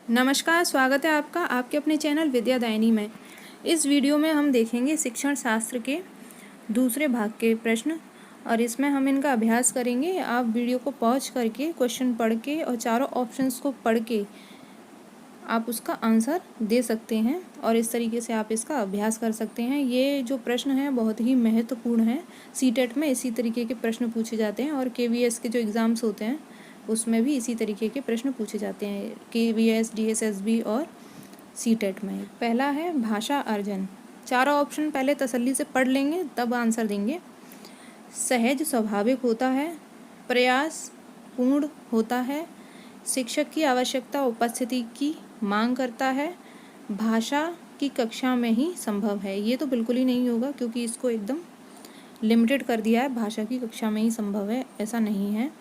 नमस्कार, स्वागत है आपका आपके अपने चैनल विद्यादायिनी में। इस वीडियो में हम देखेंगे शिक्षण शास्त्र के दूसरे भाग के प्रश्न और इसमें हम इनका अभ्यास करेंगे। आप वीडियो को पॉज करके क्वेश्चन पढ़ के और चारों ऑप्शंस को पढ़ के आप उसका आंसर दे सकते हैं और इस तरीके से आप इसका अभ्यास कर सकते हैं। ये जो प्रश्न हैं बहुत ही महत्वपूर्ण हैं। सीटेट में इसी तरीके के प्रश्न पूछे जाते हैं और केवीएस के जो एग्ज़ाम्स होते हैं उसमें भी इसी तरीके के प्रश्न पूछे जाते हैं, केवीएस, डीएसएसबी और सीटेट में। पहला है भाषा अर्जन। चारों ऑप्शन पहले तसल्ली से पढ़ लेंगे तब आंसर देंगे। सहज स्वाभाविक होता है, प्रयास पूर्ण होता है, शिक्षक की आवश्यकता उपस्थिति की मांग करता है, भाषा की कक्षा में ही संभव है। ये तो बिल्कुल ही नहीं होगा क्योंकि इसको एकदम लिमिटेड कर दिया है, भाषा की कक्षा में ही संभव है, ऐसा नहीं है।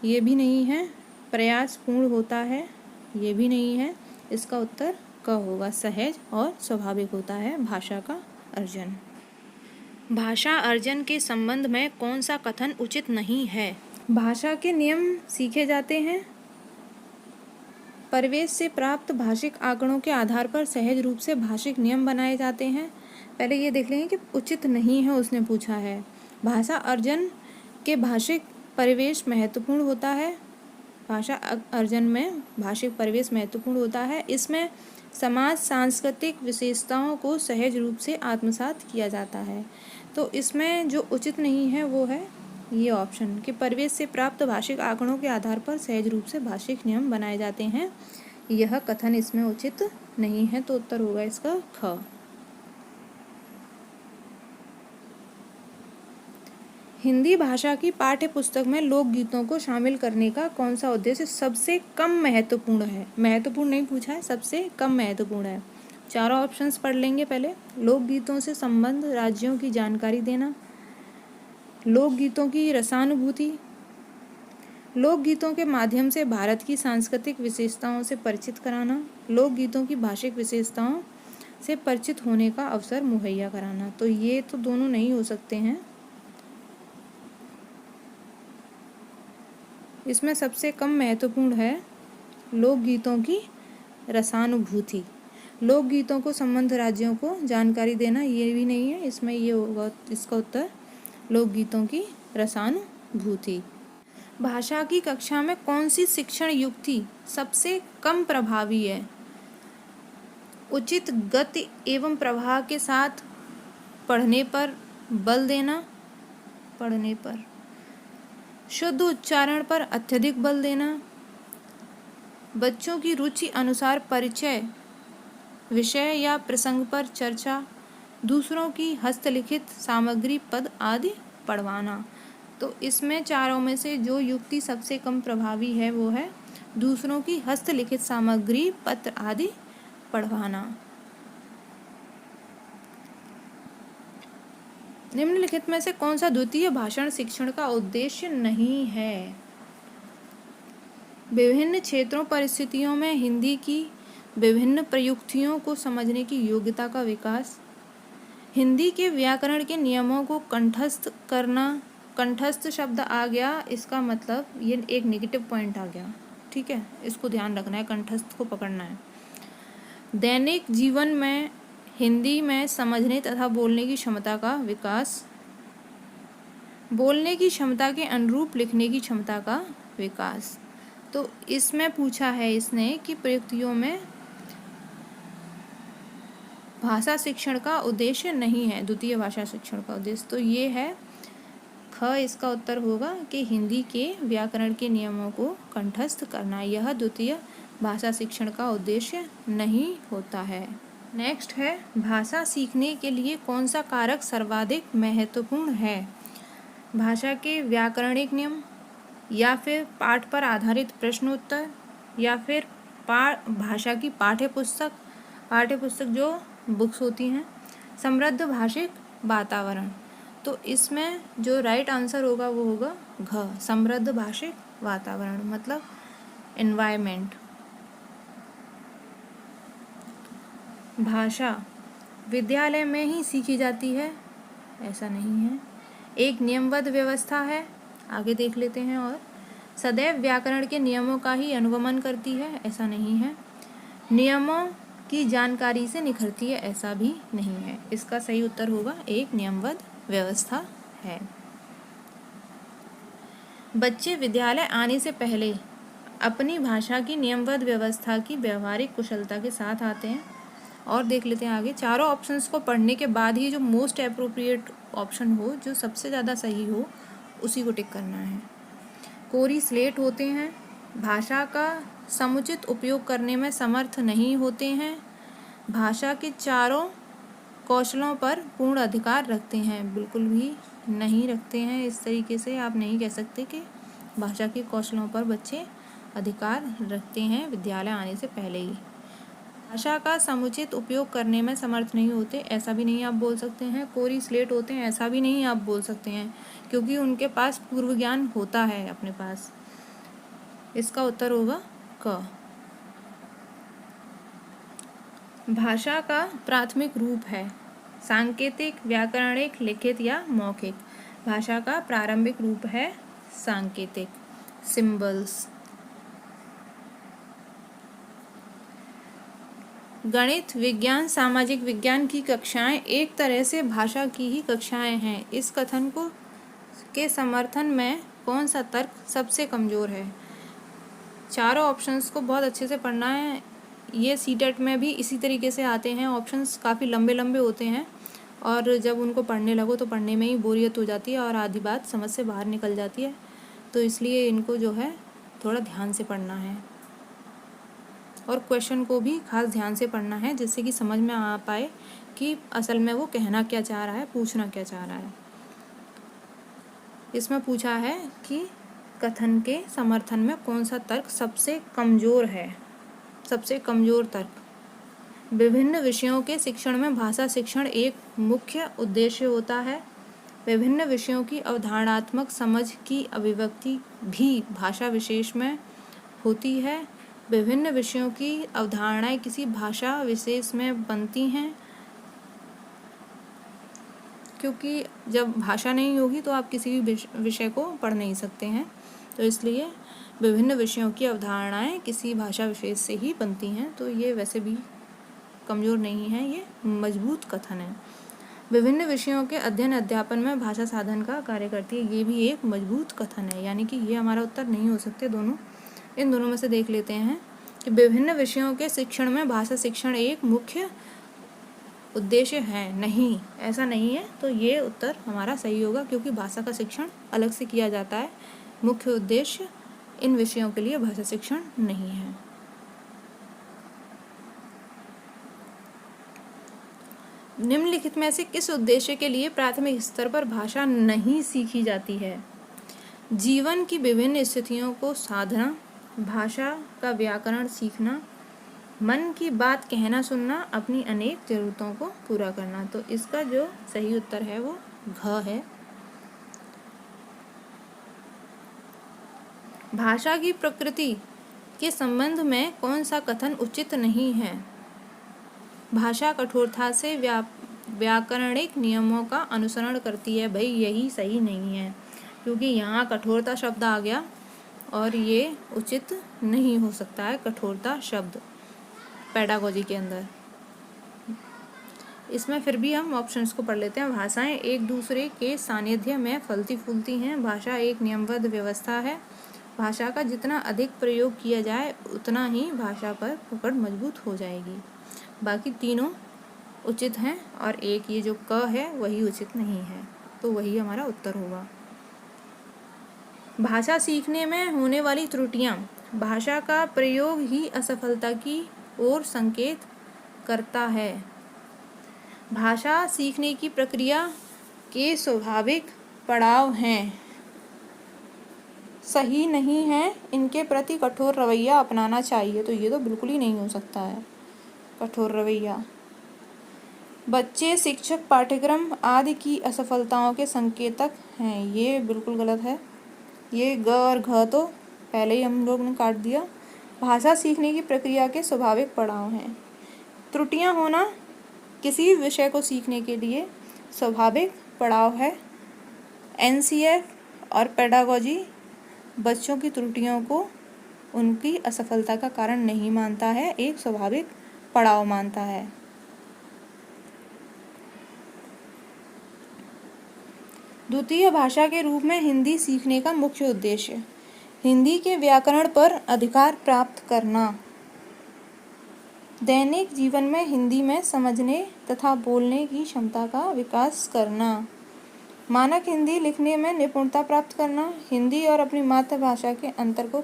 ये भी नहीं है। प्रयास पूर्ण होता है, ये भी नहीं है। इसका उत्तर क होगा, सहज और स्वाभाविक होता है भाषा का अर्जन। भाषा अर्जन के संबंध में कौन सा कथन उचित नहीं है? भाषा के नियम सीखे जाते हैं। परिवेश से प्राप्त भाषिक आंकड़ों के आधार पर सहज रूप से भाषिक नियम बनाए जाते हैं। पहले ये देख लेंगे कि उचित नहीं है उसने पूछा है। भाषा अर्जन के भाषिक परिवेश महत्वपूर्ण होता है। भाषा अर्जन में भाषिक परिवेश महत्वपूर्ण होता है। इसमें समाज सांस्कृतिक विशेषताओं को सहज रूप से आत्मसात किया जाता है। तो इसमें जो उचित नहीं है वो है ये ऑप्शन कि परिवेश से प्राप्त भाषिक आंकड़ों के आधार पर सहज रूप से भाषिक नियम बनाए जाते हैं। यह कथन इसमें उचित नहीं है, तो उत्तर होगा इसका ख। हिंदी भाषा की पाठ्य पुस्तक में लोकगीतों को शामिल करने का कौन सा उद्देश्य सबसे कम महत्वपूर्ण है? महत्वपूर्ण नहीं पूछा है, सबसे कम महत्वपूर्ण है। चारों ऑप्शंस पढ़ लेंगे पहले। लोकगीतों से संबंध राज्यों की जानकारी देना, लोकगीतों की रसानुभूति, लोकगीतों के माध्यम से भारत की सांस्कृतिक विशेषताओं से परिचित कराना, लोकगीतों की भाषिक विशेषताओं से परिचित होने का अवसर मुहैया कराना। तो ये तो दोनों नहीं हो सकते हैं। इसमें सबसे कम महत्वपूर्ण है लोकगीतों की रसानुभूति। लोकगीतों को संबंध राज्यों को जानकारी देना, ये भी नहीं है। इसमें ये होगा इसका उत्तर लोकगीतों की रसानुभूति। भाषा की कक्षा में कौन सी शिक्षण युक्ति सबसे कम प्रभावी है? उचित गति एवं प्रवाह के साथ पढ़ने पर बल देना, पढ़ने पर शुद्ध उच्चारण पर अत्यधिक बल देना, बच्चों की रुचि अनुसार परिचय विषय या प्रसंग पर चर्चा, दूसरों की हस्तलिखित सामग्री पद आदि पढ़वाना। तो इसमें चारों में से जो युक्ति सबसे कम प्रभावी है वो है दूसरों की हस्तलिखित सामग्री पत्र आदि पढ़वाना। निम्नलिखित में से कौन सा द्वितीय भाषण शिक्षण का उद्देश्य नहीं है? विभिन्न क्षेत्रों परिस्थितियों में हिंदी की विभिन्न प्रयुक्तियों को समझने की योग्यता का विकास, हिंदी के व्याकरण के नियमों को कंठस्थ करना। कंठस्थ शब्द आ गया, इसका मतलब ये एक नेगेटिव पॉइंट आ गया, ठीक है, इसको ध्यान रखना है, कंठस्थ को पकड़ना है। दैनिक जीवन में हिंदी में समझने तथा बोलने की क्षमता का विकास, बोलने की क्षमता के अनुरूप लिखने की क्षमता का विकास। तो इसमें पूछा है इसने कि प्रयुक्तियों में भाषा शिक्षण का उद्देश्य नहीं है, द्वितीय भाषा शिक्षण का उद्देश्य। तो ये है ख। इसका उत्तर होगा कि हिंदी के व्याकरण के नियमों को कंठस्थ करना, यह द्वितीय भाषा शिक्षण का उद्देश्य नहीं होता है। नेक्स्ट है भाषा सीखने के लिए कौन सा कारक सर्वाधिक महत्वपूर्ण है? भाषा के व्याकरणिक नियम, या फिर पाठ पर आधारित प्रश्नोत्तर, या फिर भाषा की पाठ्यपुस्तक जो बुक्स होती हैं, समृद्ध भाषिक वातावरण। तो इसमें जो राइट आंसर होगा वो होगा घ, समृद्ध भाषिक वातावरण मतलब एनवायरमेंट। भाषा विद्यालय में ही सीखी जाती है, ऐसा नहीं है। एक नियमबद्ध व्यवस्था है, आगे देख लेते हैं। और सदैव व्याकरण के नियमों का ही अनुगमन करती है, ऐसा नहीं है। नियमों की जानकारी से निखरती है, ऐसा भी नहीं है। इसका सही उत्तर होगा एक नियमबद्ध व्यवस्था है। बच्चे विद्यालय आने से पहले अपनी भाषा की नियमबद्ध व्यवस्था की व्यवहारिक कुशलता के साथ आते हैं। और देख लेते हैं आगे। चारों ऑप्शंस को पढ़ने के बाद ही जो मोस्ट अप्रोप्रिएट ऑप्शन हो, जो सबसे ज़्यादा सही हो, उसी को टिक करना है। कोरी स्लेट होते हैं, भाषा का समुचित उपयोग करने में समर्थ नहीं होते हैं, भाषा के चारों कौशलों पर पूर्ण अधिकार रखते हैं। बिल्कुल भी नहीं रखते हैं। इस तरीके से आप नहीं कह सकते कि भाषा के कौशलों पर बच्चे अधिकार रखते हैं विद्यालय आने से पहले ही। भाषा का समुचित उपयोग करने में समर्थ नहीं होते, ऐसा भी नहीं आप बोल सकते हैं। कोरी स्लेट होते हैं, ऐसा भी नहीं आप बोल सकते हैं, क्योंकि उनके पास पूर्व ज्ञान होता है अपने पास। इसका उत्तर होगा क। भाषा का प्राथमिक रूप है सांकेतिक, व्याकरणिक, लिखित या मौखिक। भाषा का प्रारंभिक रूप है सांकेतिक, सिंबल्स। गणित, विज्ञान, सामाजिक विज्ञान की कक्षाएं एक तरह से भाषा की ही कक्षाएं हैं। इस कथन को के समर्थन में कौन सा तर्क सबसे कमज़ोर है? चारों ऑप्शंस को बहुत अच्छे से पढ़ना है। ये सीटेट में भी इसी तरीके से आते हैं। ऑप्शंस काफ़ी लंबे लंबे होते हैं और जब उनको पढ़ने लगो तो पढ़ने में ही बोरियत हो जाती है और आधी बात समझ से बाहर निकल जाती है। तो इसलिए इनको जो है थोड़ा ध्यान से पढ़ना है और क्वेश्चन को भी खास ध्यान से पढ़ना है, जिससे कि समझ में आ पाए कि असल में वो कहना क्या चाह रहा है, पूछना क्या चाह रहा है। इसमें पूछा है कि कथन के समर्थन में कौन सा तर्क सबसे कमज़ोर है, सबसे कमज़ोर तर्क। विभिन्न विषयों के शिक्षण में भाषा शिक्षण एक मुख्य उद्देश्य होता है। विभिन्न विषयों की अवधारणात्मक समझ की अभिव्यक्ति भी भाषा विशेष में होती है। विभिन्न विषयों की अवधारणाएं किसी भाषा विशेष में बनती हैं, क्योंकि जब भाषा नहीं होगी तो आप किसी भी विषय को पढ़ नहीं सकते हैं। तो इसलिए विभिन्न विषयों की अवधारणाएं किसी भाषा विशेष से ही बनती हैं। तो ये वैसे भी कमज़ोर नहीं है, ये मजबूत कथन है। विभिन्न विषयों के अध्ययन अध्यापन में भाषा साधन का कार्य करती है, ये भी एक मजबूत कथन है। यानी कि ये हमारा उत्तर नहीं हो सकते दोनों। इन दोनों में से देख लेते हैं कि विभिन्न विषयों के शिक्षण में भाषा शिक्षण एक मुख्य उद्देश्य है। नहीं, ऐसा नहीं है। तो ये उत्तर हमारा सही होगा, क्योंकि भाषा का शिक्षण अलग से किया जाता है। मुख्य उद्देश्य इन विषयों के लिए भाषा शिक्षण नहीं है। निम्नलिखित में से किस उद्देश्य के लिए प्राथमिक स्तर पर भाषा नहीं सीखी जाती है? जीवन की विभिन्न स्थितियों को साधना, भाषा का व्याकरण सीखना, मन की बात कहना सुनना, अपनी अनेक जरूरतों को पूरा करना। तो इसका जो सही उत्तर है वो घ है। भाषा की प्रकृति के संबंध में कौन सा कथन उचित नहीं है? भाषा कठोरता से व्याकरणिक नियमों का अनुसरण करती है। भाई यही सही नहीं है, क्योंकि यहाँ कठोरता शब्द आ गया और ये उचित नहीं हो सकता है। कठोरता शब्द पेडागोजी के अंदर। इसमें फिर भी हम ऑप्शंस को पढ़ लेते हैं। भाषाएं एक दूसरे के सानिध्य में फलती फूलती हैं। भाषा एक नियमबद्ध व्यवस्था है। भाषा का जितना अधिक प्रयोग किया जाए उतना ही भाषा पर पकड़ मजबूत हो जाएगी। बाकी तीनों उचित हैं और एक ये जो क है वही उचित नहीं है, तो वही हमारा उत्तर होगा। भाषा सीखने में होने वाली त्रुटियां भाषा का प्रयोग ही असफलता की ओर संकेत करता है। भाषा सीखने की प्रक्रिया के स्वाभाविक पड़ाव हैं, सही नहीं है, इनके प्रति कठोर रवैया अपनाना चाहिए। तो ये तो बिल्कुल ही नहीं हो सकता है कठोर रवैया। बच्चे शिक्षक पाठ्यक्रम आदि की असफलताओं के संकेतक हैं, ये बिल्कुल गलत है। ये ग और घ तो पहले ही हम लोग ने काट दिया। भाषा सीखने की प्रक्रिया के स्वाभाविक पड़ाव हैं। त्रुटियां होना किसी विषय को सीखने के लिए स्वाभाविक पड़ाव है। एनसीएफ और पेडागोजी बच्चों की त्रुटियों को उनकी असफलता का कारण नहीं मानता है, एक स्वाभाविक पड़ाव मानता है। द्वितीय भाषा के रूप में हिंदी सीखने का मुख्य उद्देश्य हिंदी के व्याकरण पर अधिकार प्राप्त करना, दैनिक जीवन में हिंदी में समझने तथा बोलने की क्षमता का विकास करना, मानक हिंदी लिखने में निपुणता प्राप्त करना, हिंदी और अपनी मातृभाषा के अंतर को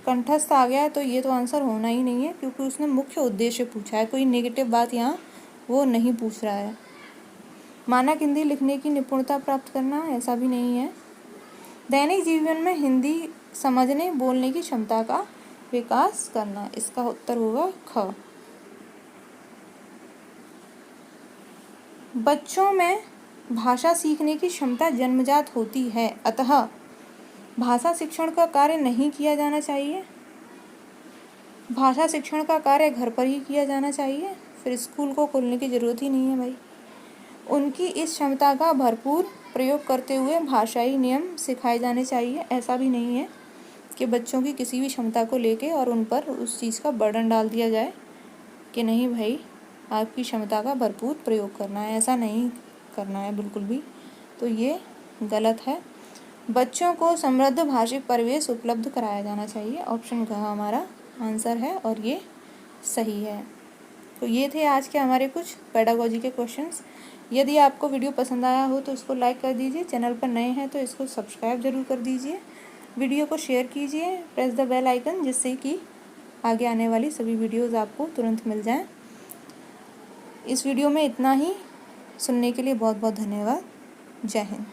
कंठस्थ आ गया है तो ये तो आंसर होना ही नहीं है, क्योंकि उसने मुख्य उद्देश्य पूछा है, कोई नेगेटिव बात यहाँ वो नहीं पूछ रहा है। मानक हिंदी लिखने की निपुणता प्राप्त करना ऐसा भी नहीं है। दैनिक जीवन में हिंदी समझने बोलने की क्षमता का विकास करना, इसका उत्तर होगा ख। बच्चों में भाषा सीखने की क्षमता जन्मजात होती है, अतः भाषा शिक्षण का कार्य नहीं किया जाना चाहिए। भाषा शिक्षण का कार्य घर पर ही किया जाना चाहिए, फिर स्कूल को खोलने की ज़रूरत ही नहीं है भाई। उनकी इस क्षमता का भरपूर प्रयोग करते हुए भाषाई नियम सिखाए जाने चाहिए। ऐसा भी नहीं है कि बच्चों की किसी भी क्षमता को लेके और उन पर उस चीज़ का बर्डन डाल दिया जाए कि नहीं भाई आपकी क्षमता का भरपूर प्रयोग करना है, ऐसा नहीं करना है बिल्कुल भी, तो ये गलत है। बच्चों को समृद्ध भाषिक परिवेश उपलब्ध कराया जाना चाहिए, ऑप्शन घ हमारा आंसर है और ये सही है। तो ये थे आज के हमारे कुछ पेडागोजी के क्वेश्चंस। यदि आपको वीडियो पसंद आया हो तो इसको लाइक कर दीजिए, चैनल पर नए हैं तो इसको सब्सक्राइब ज़रूर कर दीजिए, वीडियो को शेयर कीजिए, प्रेस द बेल आइकन, जिससे कि आगे आने वाली सभी वीडियोज़ आपको तुरंत मिल जाएं। इस वीडियो में इतना ही। सुनने के लिए बहुत बहुत धन्यवाद। जय हिंद।